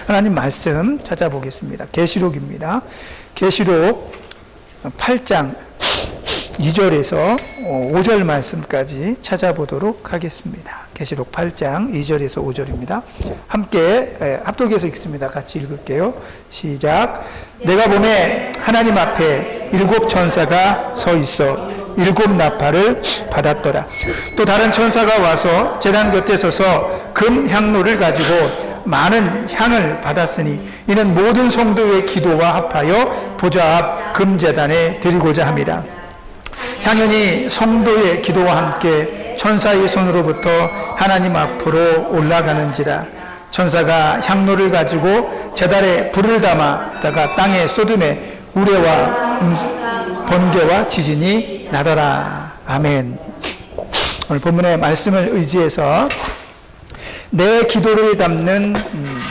하나님 말씀 찾아보겠습니다. 계시록입니다. 계시록 8장 2절에서 5절 말씀까지 찾아보도록 하겠습니다. 계시록 8장 2절에서 5절입니다. 함께 합독해서 읽습니다. 같이 읽을게요. 시작. 내가 보매 하나님 앞에 7 천사가 서 있어 7 나팔을 받았더라. 또 다른 천사가 와서 제단 곁에 서서 금 향로를 가지고 많은 향을 받았으니 이는 모든 성도의 기도와 합하여 보좌 앞 금제단에 드리고자 합니다. 향연이 성도의 기도와 함께 천사의 손으로부터 하나님 앞으로 올라가는지라. 천사가 향로를 가지고 제단에 불을 담았다가 땅에 쏟음에 우레와 번개와 지진이 나더라. 아멘. 오늘 본문의 말씀을 의지해서 내 기도를 담는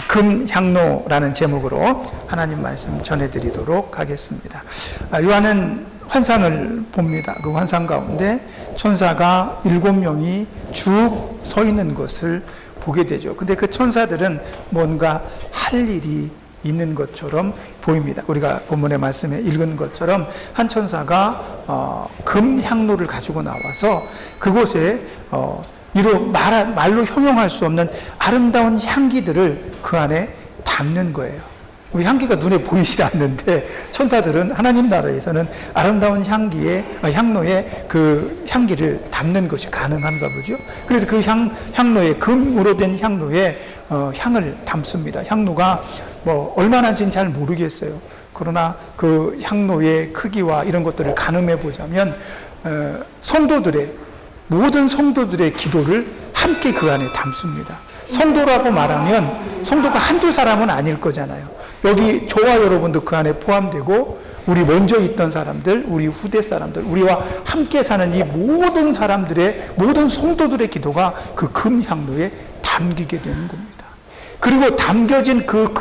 금향로라는 제목으로 하나님 말씀 전해드리도록 하겠습니다. 요한은 환상을 봅니다. 그 환상 가운데 천사가 7명이 쭉 서 있는 것을 보게 되죠. 근데 그 천사들은 뭔가 할 일이 있는 것처럼 보입니다. 우리가 본문의 말씀에 읽은 것처럼 한 천사가 금향로를 가지고 나와서 그곳에 말로 형용할 수 없는 아름다운 향기들을 그 안에 담는 거예요. 향기가 눈에 보이지 않는데 천사들은 하나님 나라에서는 아름다운 향로에 그 향기를 담는 것이 가능한가 보죠. 그래서 그 향로에 금으로 된 향로에 향을 담습니다. 향로가 얼마나인지는 잘 모르겠어요. 그러나 그 향로의 크기와 이런 것들을 가늠해 보자면 모든 성도들의 기도를 함께 그 안에 담습니다. 성도라고 말하면 성도가 한두 사람은 아닐 거잖아요. 여기 저와 여러분도 그 안에 포함되고 우리 먼저 있던 사람들, 우리 후대 사람들, 우리와 함께 사는 이 모든 사람들의, 모든 성도들의 기도가 그 금향로에 담기게 되는 겁니다. 그리고 담겨진 그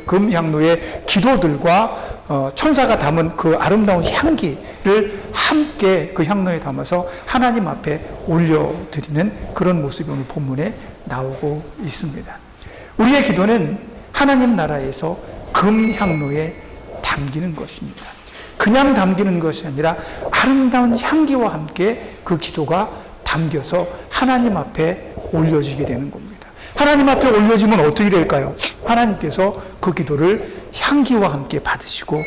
금향로의 기도들과 천사가 담은 그 아름다운 향기를 함께 그 향로에 담아서 하나님 앞에 올려드리는 그런 모습이 오늘 본문에 나오고 있습니다. 우리의 기도는 하나님 나라에서 금향로에 담기는 것입니다. 그냥 담기는 것이 아니라 아름다운 향기와 함께 그 기도가 담겨서 하나님 앞에 올려지게 되는 겁니다. 하나님 앞에 올려지면 어떻게 될까요? 하나님께서 그 기도를 향기와 함께 받으시고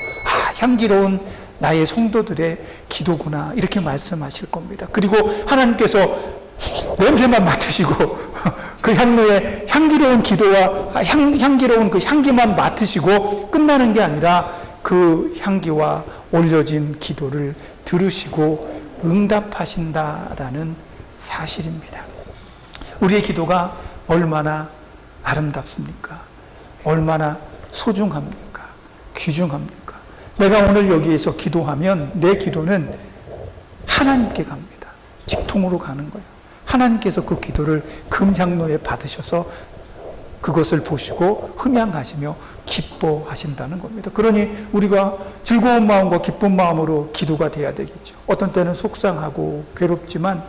향기로운 나의 성도들의 기도구나 이렇게 말씀하실 겁니다. 그리고 하나님께서 냄새만 맡으시고 그 향로에 향기로운 기도와 향기로운 그 향기만 맡으시고 끝나는 게 아니라 그 향기와 올려진 기도를 들으시고 응답하신다라는 사실입니다. 우리의 기도가 얼마나 아름답습니까? 얼마나 소중합니까? 귀중합니까? 내가 오늘 여기에서 기도하면 내 기도는 하나님께 갑니다. 직통으로 가는 거예요. 하나님께서 그 기도를 금향로에 받으셔서 그것을 보시고 흠양하시며 기뻐하신다는 겁니다. 그러니 우리가 즐거운 마음과 기쁜 마음으로 기도가 돼야 되겠죠. 어떤 때는 속상하고 괴롭지만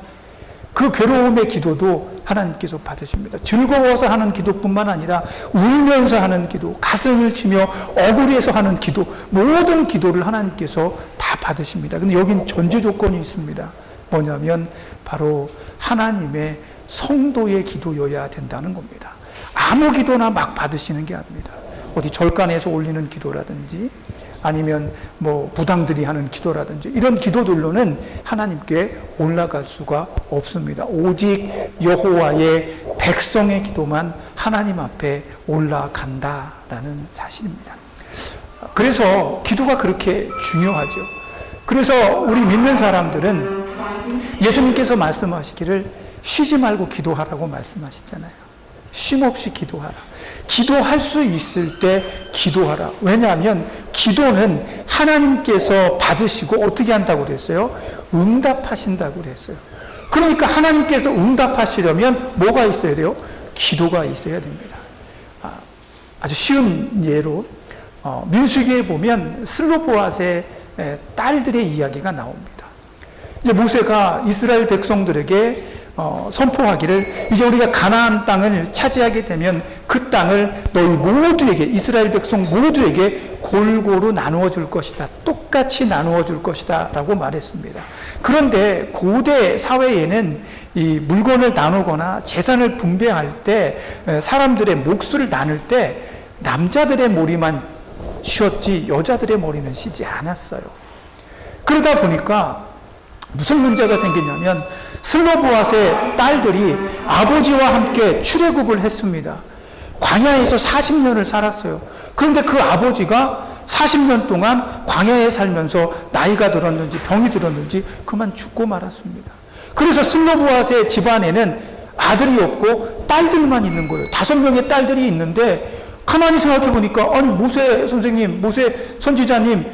그 괴로움의 기도도 하나님께서 받으십니다. 즐거워서 하는 기도뿐만 아니라 울면서 하는 기도, 가슴을 치며 억울해서 하는 기도, 모든 기도를 하나님께서 다 받으십니다. 근데 여긴 전제 조건이 있습니다. 뭐냐면 바로 하나님의 성도의 기도여야 된다는 겁니다. 아무 기도나 막 받으시는 게 아닙니다. 어디 절간에서 올리는 기도라든지 아니면 무당들이 하는 기도라든지 이런 기도들로는 하나님께 올라갈 수가 없습니다. 오직 여호와의 백성의 기도만 하나님 앞에 올라간다라는 사실입니다. 그래서 기도가 그렇게 중요하죠. 그래서 우리 믿는 사람들은 예수님께서 말씀하시기를 쉬지 말고 기도하라고 말씀하시잖아요. 쉼없이 기도하라. 기도할 수 있을 때 기도하라. 왜냐하면 기도는 하나님께서 받으시고 어떻게 한다고 그랬어요? 응답하신다고 그랬어요. 그러니까 하나님께서 응답하시려면 뭐가 있어야 돼요? 기도가 있어야 됩니다. 아주 쉬운 예로 민수기에 보면 슬로보앗의 딸들의 이야기가 나옵니다. 이제 모세가 이스라엘 백성들에게 선포하기를 이제 우리가 가나안 땅을 차지하게 되면 그 땅을 너희 모두에게 이스라엘 백성 모두에게 골고루 나누어 줄 것이다. 똑같이 나누어 줄 것이다 라고 말했습니다. 그런데 고대 사회에는 이 물건을 나누거나 재산을 분배할 때 사람들의 몫을 나눌 때 남자들의 머리만 쉬었지 여자들의 머리는 쉬지 않았어요. 그러다 보니까 무슨 문제가 생기냐면 슬로보앗의 딸들이 아버지와 함께 출애굽을 했습니다. 광야에서 40년을 살았어요. 그런데 그 아버지가 40년 동안 광야에 살면서 나이가 들었는지 병이 들었는지 그만 죽고 말았습니다. 그래서 슬로보앗의 집안에는 아들이 없고 딸들만 있는 거예요. 5명의 딸들이 있는데 가만히 생각해 보니까 아니 모세 선생님, 모세 선지자님,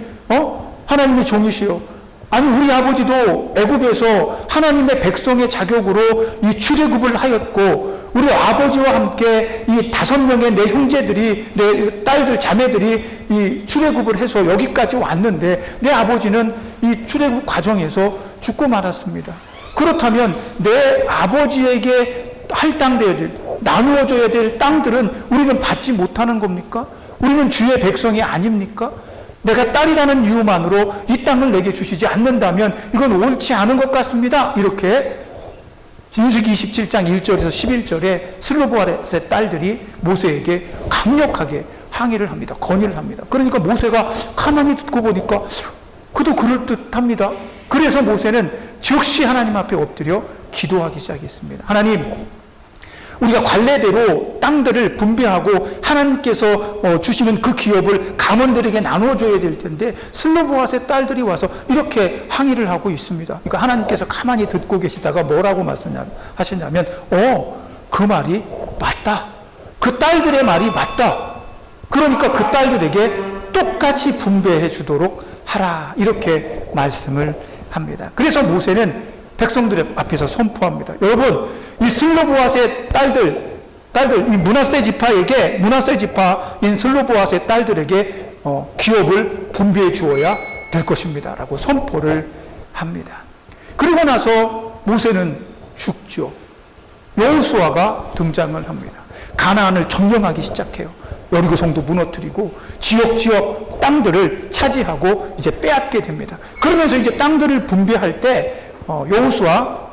하나님의 종이시여. 아니 우리 아버지도 애굽에서 하나님의 백성의 자격으로 이 출애굽을 하였고 우리 아버지와 함께 이 5명의 내 형제들이 내 딸들 자매들이 이 출애굽을 해서 여기까지 왔는데 내 아버지는 이 출애굽 과정에서 죽고 말았습니다. 그렇다면 내 아버지에게 할당되어야 될 나누어줘야 될 땅들은 우리는 받지 못하는 겁니까? 우리는 주의 백성이 아닙니까? 내가 딸이라는 이유만으로 이 땅을 내게 주시지 않는다면 이건 옳지 않은 것 같습니다. 이렇게 민수기 27장 1절에서 11절에 슬로보앗의 딸들이 모세에게 강력하게 항의를 합니다. 건의를 합니다. 그러니까 모세가 가만히 듣고 보니까 그도 그럴듯합니다. 그래서 모세는 즉시 하나님 앞에 엎드려 기도하기 시작했습니다. 하나님, 우리가 관례대로 땅들을 분배하고 하나님께서 주시는 그 기업을 가문들에게 나눠줘야 될 텐데 슬로보앗의 딸들이 와서 이렇게 항의를 하고 있습니다. 그러니까 하나님께서 가만히 듣고 계시다가 뭐라고 하시냐면 그 말이 맞다. 그 딸들의 말이 맞다. 그러니까 그 딸들에게 똑같이 분배해 주도록 하라. 이렇게 말씀을 합니다. 그래서 모세는 백성들 앞에서 선포합니다. 여러분, 이 슬로보앗의 딸들, 이 므낫세 지파인 슬로보앗의 딸들에게 기업을 분배해 주어야 될 것입니다. 라고 선포를 합니다. 그러고 나서 모세는 죽죠. 여호수아가 등장을 합니다. 가나안을 점령하기 시작해요. 여리고 성도 무너뜨리고 지역 땅들을 차지하고 이제 빼앗게 됩니다. 그러면서 이제 땅들을 분배할 때 여호수아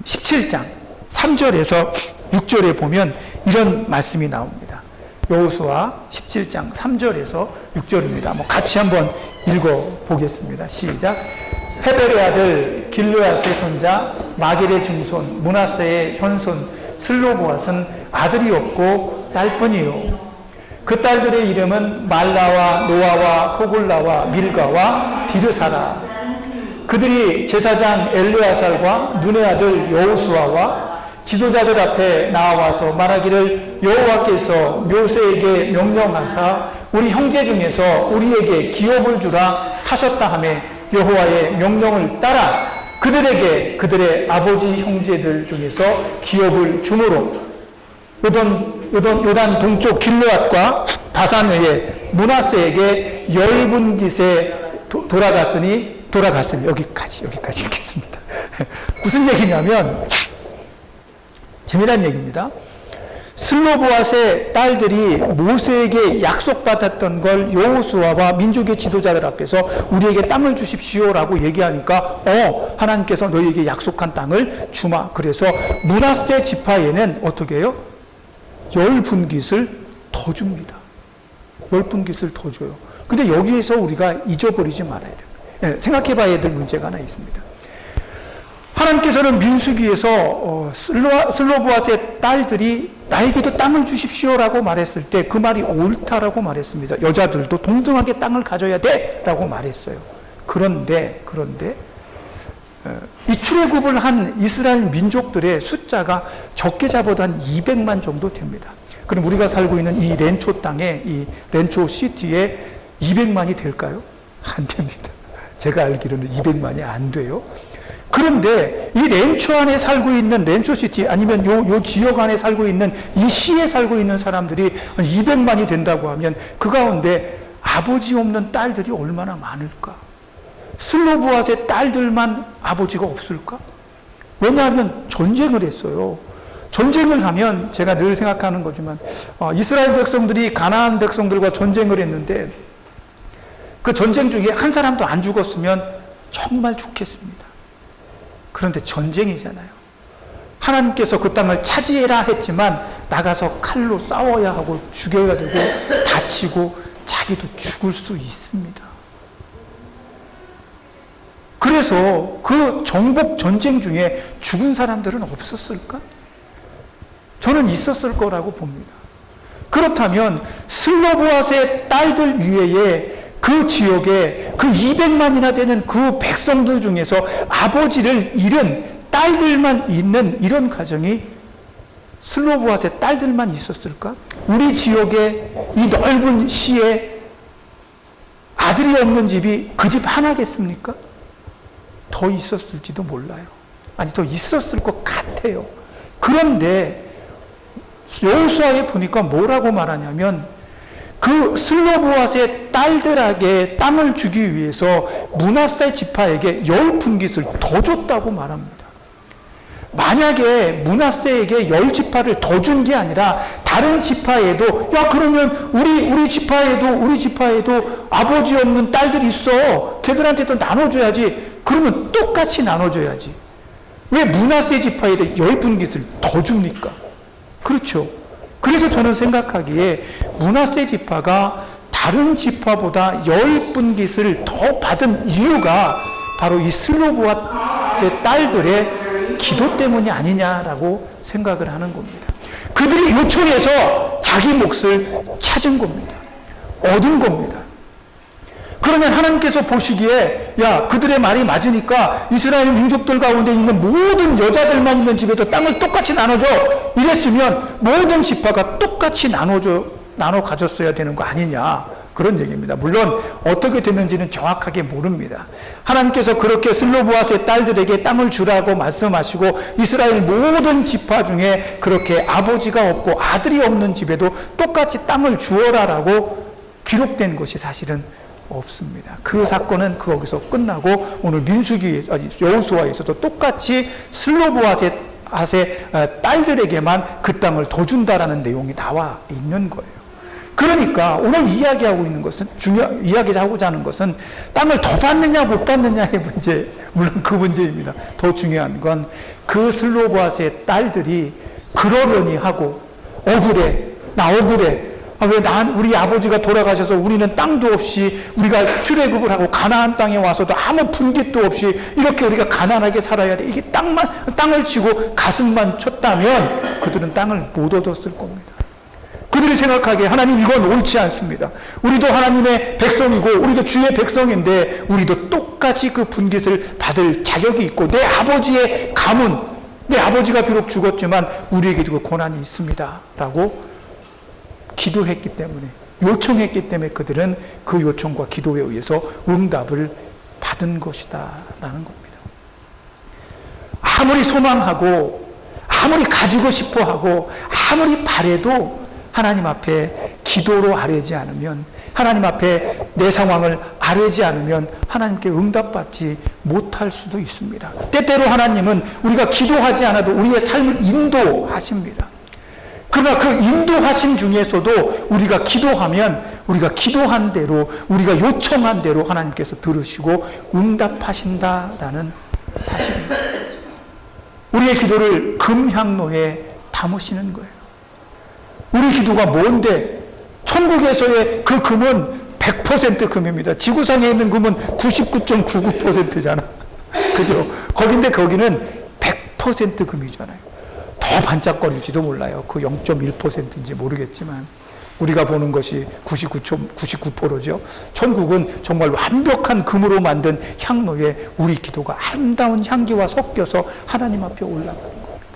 17장 3절에서 6절에 보면 이런 말씀이 나옵니다. 여호수아 17장 3절에서 6절입니다. 같이 한번 읽어보겠습니다. 시작. 헤벨의 아들 길르앗의 손자 마길의 증손 므낫세의 현손 슬로보앗은 아들이 없고 딸뿐이요. 그 딸들의 이름은 말라와 노아와 호글라와 밀가와 디르사라. 그들이 제사장 엘르아살과 눈의 아들 여호수아와 지도자들 앞에 나와서 말하기를 여호와께서 모세에게 명령하사 우리 형제 중에서 우리에게 기업을 주라 하셨다 하매 여호와의 명령을 따라 그들에게 그들의 아버지 형제들 중에서 기업을 주므로 요단 동쪽 길르앗과 바산의 므낫세에게 10분깃에 돌아갔으니 여기까지 읽겠습니다. 무슨 얘기냐면 재미난 얘기입니다. 슬로보앗의 딸들이 모세에게 약속받았던 걸 여호수아와 민족의 지도자들 앞에서 우리에게 땅을 주십시오라고 얘기하니까 하나님께서 너희에게 약속한 땅을 주마. 그래서 므낫세 지파에는 어떻게 해요? 10분깃을 더 줍니다. 10분깃을 더 줘요. 근데 여기에서 우리가 잊어버리지 말아야 돼요. 생각해 봐야 될 문제가 하나 있습니다. 하나님께서는 민수기에서 슬로보앗의 딸들이 나에게도 땅을 주십시오라고 말했을 때 그 말이 옳다라고 말했습니다. 여자들도 동등하게 땅을 가져야 돼라고 말했어요. 그런데 이 출애굽을 한 이스라엘 민족들의 숫자가 적게 잡아도 한 200만 정도 됩니다. 그럼 우리가 살고 있는 이 렌초 땅에 이 렌초 시티에 200만이 될까요? 안 됩니다. 제가 알기로는 200만이 안 돼요. 그런데 이 렌초 안에 살고 있는 렌초시티 아니면 요 지역 안에 살고 있는 이 시에 살고 있는 사람들이 200만이 된다고 하면 그 가운데 아버지 없는 딸들이 얼마나 많을까? 슬로보앗의 딸들만 아버지가 없을까? 왜냐하면 전쟁을 했어요. 전쟁을 하면 제가 늘 생각하는 거지만 이스라엘 백성들이 가나안 백성들과 전쟁을 했는데 그 전쟁 중에 한 사람도 안 죽었으면 정말 좋겠습니다. 그런데 전쟁이잖아요. 하나님께서 그 땅을 차지해라 했지만 나가서 칼로 싸워야 하고 죽여야 되고 다치고 자기도 죽을 수 있습니다. 그래서 그 정복 전쟁 중에 죽은 사람들은 없었을까? 저는 있었을 거라고 봅니다. 그렇다면 슬로보앗의 딸들 위에 그 지역에 그 200만이나 되는 그 백성들 중에서 아버지를 잃은 딸들만 있는 이런 가정이 슬로보앗의 딸들만 있었을까? 우리 지역의 이 넓은 시에 아들이 없는 집이 그 집 하나겠습니까? 더 있었을지도 몰라요. 아니, 더 있었을 것 같아요. 그런데 여호수아에 보니까 뭐라고 말하냐면 그 슬로보앗의 딸들에게 땅을 주기 위해서 므낫세 지파에게 10분깃을 더 줬다고 말합니다. 만약에 므낫세에게 10지파를 더 준 게 아니라 다른 지파에도 그러면 우리 지파에도 아버지 없는 딸들이 있어. 걔들한테도 나눠줘야지. 그러면 똑같이 나눠줘야지. 왜 므낫세 지파에도 10분깃을 더 줍니까? 그렇죠. 그래서 저는 생각하기에 므낫세 지파가 다른 지파보다 10분깃을 더 받은 이유가 바로 이 슬로보앗의 딸들의 기도 때문이 아니냐라고 생각을 하는 겁니다. 그들이 요청해서 자기 몫을 찾은 겁니다. 얻은 겁니다. 그러면 하나님께서 보시기에 그들의 말이 맞으니까 이스라엘 민족들 가운데 있는 모든 여자들만 있는 집에도 땅을 똑같이 나눠줘 이랬으면 모든 지파가 똑같이 나눠 가졌어야 되는 거 아니냐, 그런 얘기입니다. 물론 어떻게 됐는지는 정확하게 모릅니다. 하나님께서 그렇게 슬로보앗의 딸들에게 땅을 주라고 말씀하시고 이스라엘 모든 지파 중에 그렇게 아버지가 없고 아들이 없는 집에도 똑같이 땅을 주어라라고 기록된 것이 사실은 없습니다. 그 사건은 거기서 끝나고 오늘 여호수아에서도 똑같이 슬로보앗의 딸들에게만 그 땅을 더 준다라는 내용이 나와 있는 거예요. 그러니까 오늘 이야기하고자 하는 것은 땅을 더 받느냐 못 받느냐의 문제, 물론 그 문제입니다. 더 중요한 건 그 슬로보앗의 딸들이 그러려니 하고 나 억울해. 왜 우리 아버지가 돌아가셔서 우리는 땅도 없이 우리가 출애굽을 하고 가나안 땅에 와서도 아무 분깃도 없이 이렇게 우리가 가난하게 살아야 돼. 이게 땅을 치고 가슴만 쳤다면 그들은 땅을 못 얻었을 겁니다. 그들이 생각하기에 하나님 이건 옳지 않습니다. 우리도 하나님의 백성이고 우리도 주의 백성인데 우리도 똑같이 그 분깃을 받을 자격이 있고 내 아버지의 가문, 내 아버지가 비록 죽었지만 우리에게도 그 권한이 있습니다 라고 기도했기 때문에, 요청했기 때문에 그들은 그 요청과 기도에 의해서 응답을 받은 것이다 라는 겁니다. 아무리 소망하고 아무리 가지고 싶어하고 아무리 바래도 하나님 앞에 기도로 아뢰지 않으면, 하나님 앞에 내 상황을 아뢰지 않으면 하나님께 응답받지 못할 수도 있습니다. 때때로 하나님은 우리가 기도하지 않아도 우리의 삶을 인도하십니다. 그러나 그 인도하심 중에서도 우리가 기도하면 우리가 기도한 대로, 우리가 요청한 대로 하나님께서 들으시고 응답하신다라는 사실입니다. 우리의 기도를 금향로에 담으시는 거예요. 우리 기도가 뭔데? 천국에서의 그 금은 100% 금입니다. 지구상에 있는 금은 99.99%잖아. 그죠? 거기는 100% 금이잖아요. 더 반짝거릴지도 몰라요. 그 0.1%인지 모르겠지만 우리가 보는 것이 99%죠. 천국은 정말 완벽한 금으로 만든 향로에 우리 기도가 아름다운 향기와 섞여서 하나님 앞에 올라가는 겁니다.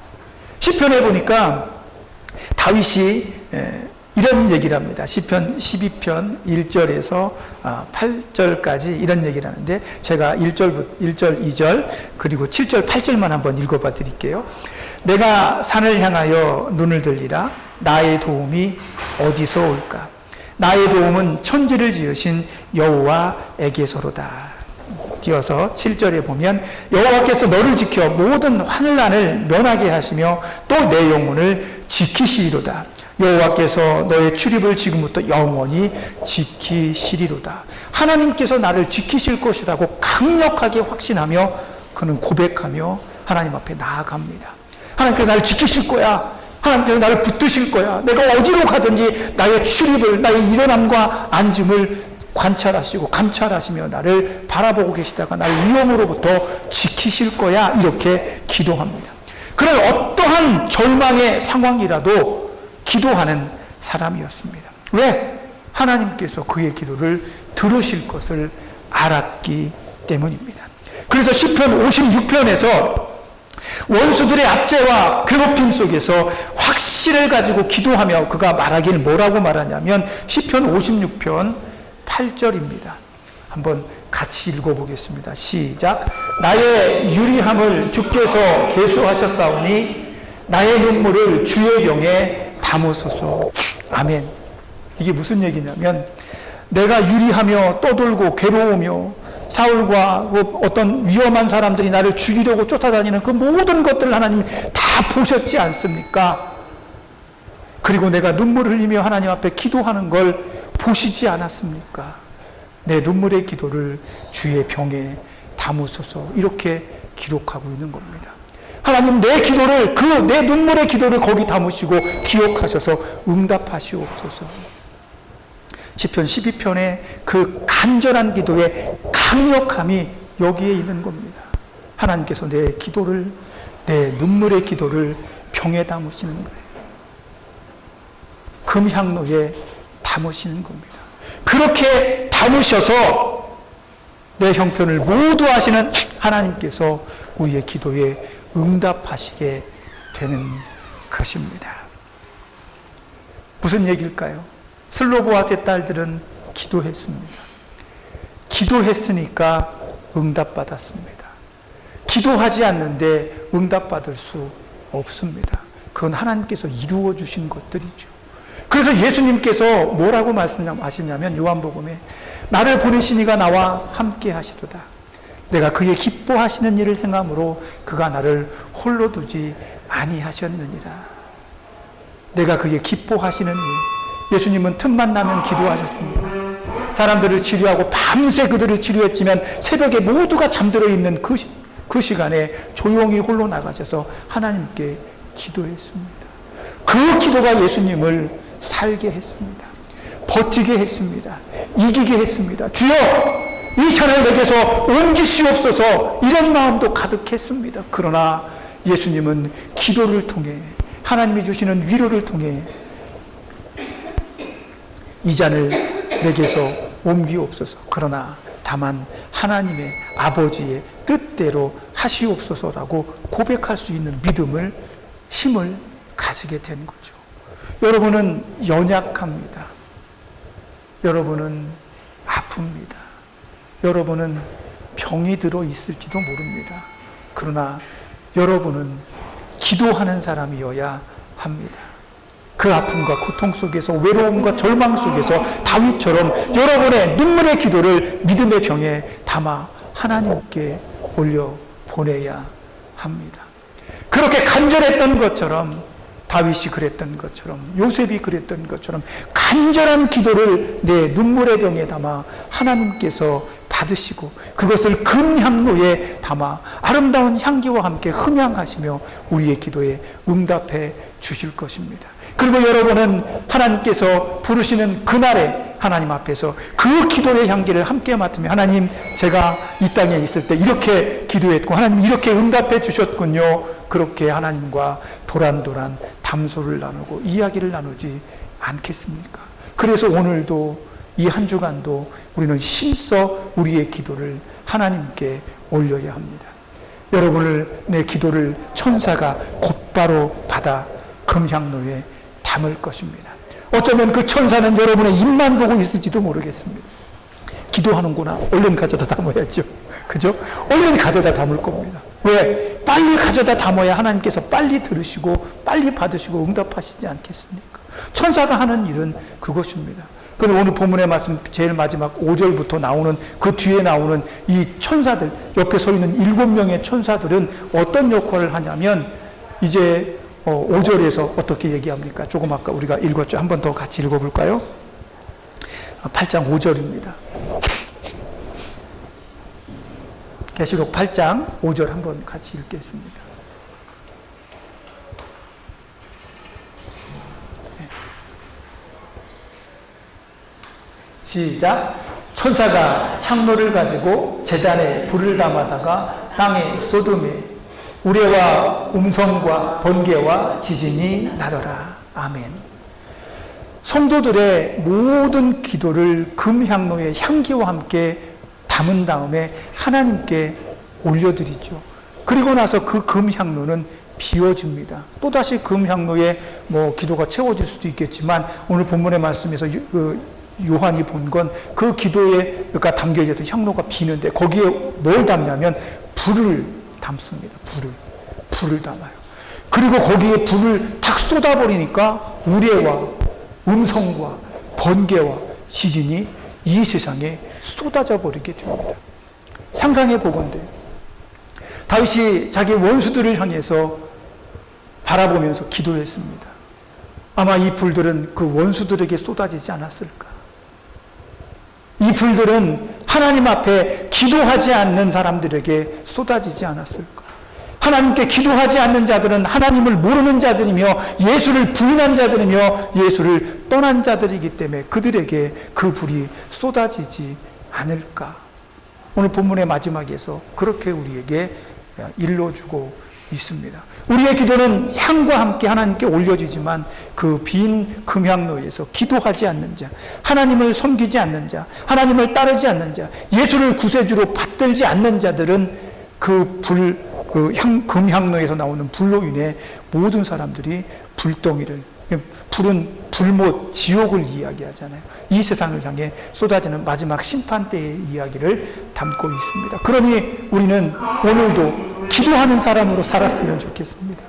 시편에 보니까 다윗이 이런 얘기를 합니다. 시편 12편 1절에서 8절까지 이런 얘기를 하는데 제가 1절, 2절 그리고 7절, 8절만 한번 읽어봐 드릴게요. 내가 산을 향하여 눈을 들리라. 나의 도움이 어디서 올까? 나의 도움은 천지를 지으신 여호와에게서로다. 띄어서 7절에 보면 여호와께서 너를 지켜 모든 환난을 면하게 하시며 또 내 영혼을 지키시리로다. 여호와께서 너의 출입을 지금부터 영원히 지키시리로다. 하나님께서 나를 지키실 것이라고 강력하게 확신하며 그는 고백하며 하나님 앞에 나아갑니다. 하나님께서 나를 지키실 거야. 하나님께서 나를 붙드실 거야. 내가 어디로 가든지 나의 출입을, 나의 일어남과 앉음을 관찰하시고 감찰하시며 나를 바라보고 계시다가 나를 위험으로부터 지키실 거야. 이렇게 기도합니다. 그런 어떠한 절망의 상황이라도 기도하는 사람이었습니다. 왜? 하나님께서 그의 기도를 들으실 것을 알았기 때문입니다. 그래서 시편 56편에서 원수들의 압제와 괴롭힘 속에서 확신을 가지고 기도하며 그가 말하길 뭐라고 말하냐면 시편 56편 8절입니다. 한번 같이 읽어보겠습니다. 시작. 나의 유리함을 주께서 계수하셨사오니 나의 눈물을 주의 병에 담으소서. 아멘. 이게 무슨 얘기냐면 내가 유리하며 떠돌고 괴로우며 사울과 어떤 위험한 사람들이 나를 죽이려고 쫓아다니는 그 모든 것들을 하나님 다 보셨지 않습니까? 그리고 내가 눈물을 흘리며 하나님 앞에 기도하는 걸 보시지 않았습니까? 내 눈물의 기도를 주의 병에 담으소서. 이렇게 기록하고 있는 겁니다. 하나님 내 기도를, 내 눈물의 기도를 거기 담으시고 기억하셔서 응답하시옵소서. 시편 12편의 그 간절한 기도의 강력함이 여기에 있는 겁니다. 하나님께서 내 기도를, 내 눈물의 기도를 병에 담으시는 거예요. 금향로에 담으시는 겁니다. 그렇게 담으셔서 내 형편을 모두 아시는 하나님께서 우리의 기도에 응답하시게 되는 것입니다. 무슨 얘기일까요? 슬로보아스의 딸들은 기도했습니다. 기도했으니까 응답받았습니다. 기도하지 않는데 응답받을 수 없습니다. 그건 하나님께서 이루어 주신 것들이죠. 그래서 예수님께서 뭐라고 말씀하시냐면 요한복음에 나를 보내신 이가 나와 함께 하시도다. 내가 그의 기뻐하시는 일을 행함으로 그가 나를 홀로 두지 아니하셨느니라. 내가 그의 기뻐하시는 일. 예수님은 틈만 나면 기도하셨습니다. 사람들을 치료하고 밤새 그들을 치료했지만 새벽에 모두가 잠들어 있는 그 시간에 조용히 홀로 나가셔서 하나님께 기도했습니다. 그 기도가 예수님을 살게 했습니다. 버티게 했습니다. 이기게 했습니다. 주여 이 잔을 내게서 옮기시옵소서. 이런 마음도 가득했습니다. 그러나 예수님은 기도를 통해, 하나님이 주시는 위로를 통해 이 잔을 내게서 옮기옵소서. 그러나 다만 하나님의 아버지의 뜻대로 하시옵소서라고 고백할 수 있는 믿음을, 힘을 가지게 된 거죠. 여러분은 연약합니다. 여러분은 아픕니다. 여러분은 병이 들어 있을지도 모릅니다. 그러나 여러분은 기도하는 사람이어야 합니다. 그 아픔과 고통 속에서, 외로움과 절망 속에서 다윗처럼 여러분의 눈물의 기도를 믿음의 병에 담아 하나님께 올려 보내야 합니다. 그렇게 간절했던 것처럼, 다윗이 그랬던 것처럼, 요셉이 그랬던 것처럼 간절한 기도를 내 눈물의 병에 담아 하나님께서 받으시고 그것을 금향로에 담아 아름다운 향기와 함께 흠향하시며 우리의 기도에 응답해 주실 것입니다. 그리고 여러분은 하나님께서 부르시는 그날에 하나님 앞에서 그 기도의 향기를 함께 맡으며, 하나님 제가 이 땅에 있을 때 이렇게 기도했고 하나님 이렇게 응답해 주셨군요. 그렇게 하나님과 도란도란 담소를 나누고 이야기를 나누지 않겠습니까? 그래서 오늘도 이 한 주간도 우리는 힘써 우리의 기도를 하나님께 올려야 합니다. 여러분을, 내 기도를 천사가 곧바로 받아 금향로에 담을 것입니다. 어쩌면 그 천사는 여러분의 입만 보고 있을지도 모르겠습니다. 기도하는구나. 얼른 가져다 담아야죠. 그죠? 얼른 가져다 담을 겁니다. 왜? 빨리 가져다 담아야 하나님께서 빨리 들으시고 빨리 받으시고 응답하시지 않겠습니까? 천사가 하는 일은 그것입니다. 그럼 오늘 본문의 말씀 제일 마지막 5절부터 나오는 그 뒤에 나오는 이 천사들, 옆에 서 있는 7명의 천사들은 어떤 역할을 하냐면 이제 5절에서 어떻게 얘기합니까? 조금 아까 우리가 읽었죠. 한 번 더 같이 읽어볼까요? 8장 5절입니다. 계시록 8장 5절 한번 같이 읽겠습니다. 시작. 천사가 창노를 가지고 제단에 불을 담아다가 땅에 쏟음에 우레와 음성과 번개와 지진이 나더라. 아멘. 성도들의 모든 기도를 금향로의 향기와 함께 담은 다음에 하나님께 올려드리죠. 그리고 나서 그 금향로는 비워집니다. 또다시 금향로에 기도가 채워질 수도 있겠지만 오늘 본문의 말씀에서 요한이 본 건 그 기도에 담겨있던 향로가 비는데 거기에 뭘 담냐면 불을 담습니다. 불을 담아요. 그리고 거기에 불을 탁 쏟아버리니까 우레와 음성과 번개와 지진이 이 세상에 쏟아져 버리게 됩니다. 상상해 보건대 다윗이 자기 원수들을 향해서 바라보면서 기도했습니다. 아마 이 불들은 그 원수들에게 쏟아지지 않았을까? 이 불들은 하나님 앞에 기도하지 않는 사람들에게 쏟아지지 않았을까? 하나님께 기도하지 않는 자들은 하나님을 모르는 자들이며 예수를 부인한 자들이며 예수를 떠난 자들이기 때문에 그들에게 그 불이 쏟아지지 않을까? 오늘 본문의 마지막에서 그렇게 우리에게 일러주고 있습니다. 우리의 기도는 향과 함께 하나님께 올려지지만 그 빈 금향로에서 기도하지 않는 자, 하나님을 섬기지 않는 자, 하나님을 따르지 않는 자, 예수를 구세주로 받들지 않는 자들은 금향로에서 나오는 불로 인해 모든 사람들이 불덩이를, 불은 불못, 지옥을 이야기하잖아요. 이 세상을 향해 쏟아지는 마지막 심판 때의 이야기를 담고 있습니다. 그러니 우리는 오늘도 기도하는 사람으로 살았으면 좋겠습니다.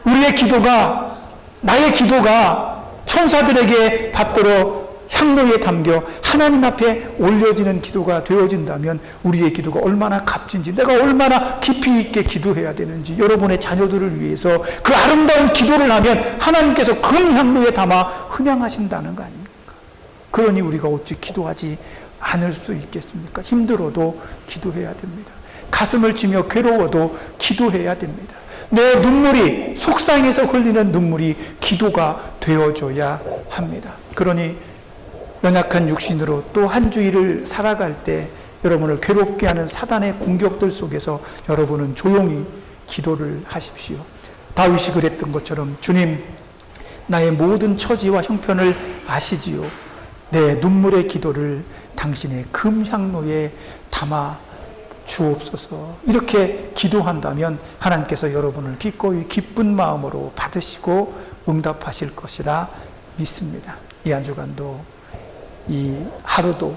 우리의 기도가, 나의 기도가 천사들에게 받들어 향로에 담겨 하나님 앞에 올려지는 기도가 되어진다면 우리의 기도가 얼마나 값진지, 내가 얼마나 깊이 있게 기도해야 되는지, 여러분의 자녀들을 위해서 그 아름다운 기도를 하면 하나님께서 금향로에 담아 흥양하신다는 거 아닙니까? 그러니 우리가 어찌 기도하지 않을 수 있겠습니까? 힘들어도 기도해야 됩니다. 가슴을 쥐며 괴로워도 기도해야 됩니다. 내 눈물이, 속상해서 흘리는 눈물이 기도가 되어줘야 합니다. 그러니 연약한 육신으로 또 한 주일을 살아갈 때 여러분을 괴롭게 하는 사단의 공격들 속에서 여러분은 조용히 기도를 하십시오. 다윗이 그랬던 것처럼 주님, 나의 모든 처지와 형편을 아시지요. 내 눈물의 기도를 당신의 금향로에 담아 주옵소서. 이렇게 기도한다면 하나님께서 여러분을 기꺼이 기쁜 마음으로 받으시고 응답하실 것이라 믿습니다. 이 한 주간도 이 하루도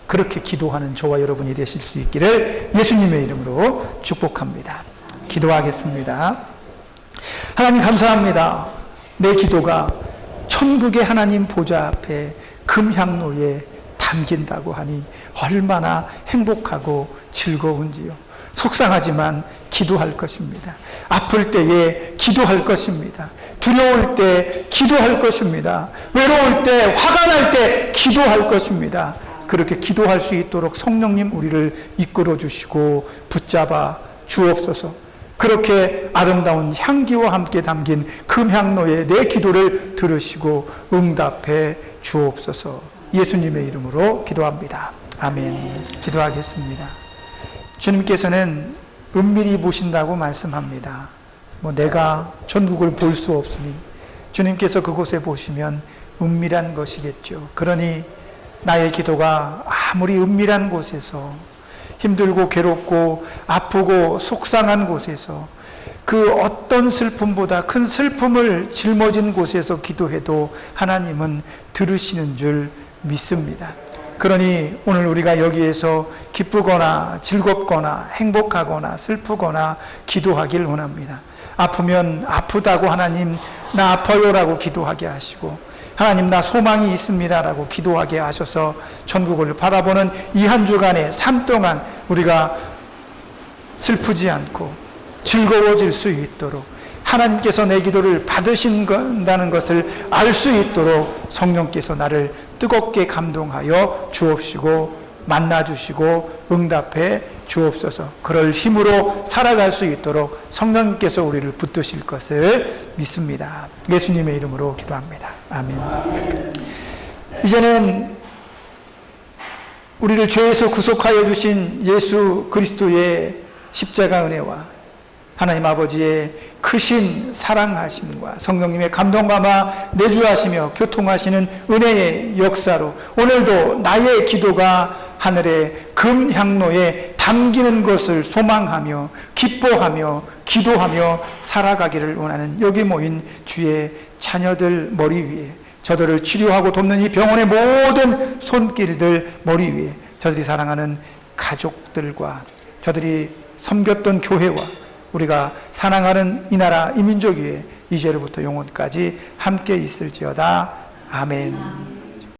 그렇게 기도하는 저와 여러분이 되실 수 있기를 예수님의 이름으로 축복합니다. 기도하겠습니다. 하나님 감사합니다. 내 기도가 천국의 하나님 보좌 앞에 금향로에 담긴다고 하니 얼마나 행복하고 즐거운지요. 속상하지만 기도할 것입니다. 아플 때에 기도할 것입니다. 두려울 때 기도할 것입니다. 외로울 때, 화가 날 때 기도할 것입니다. 그렇게 기도할 수 있도록 성령님 우리를 이끌어 주시고 붙잡아 주옵소서. 그렇게 아름다운 향기와 함께 담긴 금향로에 내 기도를 들으시고 응답해 주옵소서. 예수님의 이름으로 기도합니다. 아멘. 기도하겠습니다. 주님께서는 은밀히 보신다고 말씀합니다. 내가 전국을 볼 수 없으니 주님께서 그곳에 보시면 은밀한 것이겠죠. 그러니 나의 기도가 아무리 은밀한 곳에서, 힘들고 괴롭고 아프고 속상한 곳에서, 그 어떤 슬픔보다 큰 슬픔을 짊어진 곳에서 기도해도 하나님은 들으시는 줄 믿습니다. 그러니 오늘 우리가 여기에서 기쁘거나 즐겁거나 행복하거나 슬프거나 기도하길 원합니다. 아프면 아프다고 하나님, 나 아파요라고 기도하게 하시고, 하나님 나 소망이 있습니다라고 기도하게 하셔서 천국을 바라보는 이 한 주간의 삶 동안 우리가 슬프지 않고 즐거워질 수 있도록 하나님께서 내 기도를 받으신다는 것을 알 수 있도록 성령께서 나를 뜨겁게 감동하여 주옵시고 만나주시고 응답해 주옵소서. 그럴 힘으로 살아갈 수 있도록 성령께서 우리를 붙드실 것을 믿습니다. 예수님의 이름으로 기도합니다. 아멘. 이제는 우리를 죄에서 구속하여 주신 예수 그리스도의 십자가 은혜와 하나님 아버지의 크신 사랑하심과 성령님의 감동감화 내주하시며 교통하시는 은혜의 역사로 오늘도 나의 기도가 하늘의 금향로에 담기는 것을 소망하며 기뻐하며 기도하며 살아가기를 원하는 여기 모인 주의 자녀들 머리 위에, 저들을 치료하고 돕는 이 병원의 모든 손길들 머리 위에, 저들이 사랑하는 가족들과 저들이 섬겼던 교회와 우리가 사랑하는 이 나라 이 민족 위에 이제로부터 영원까지 함께 있을지어다. 아멘.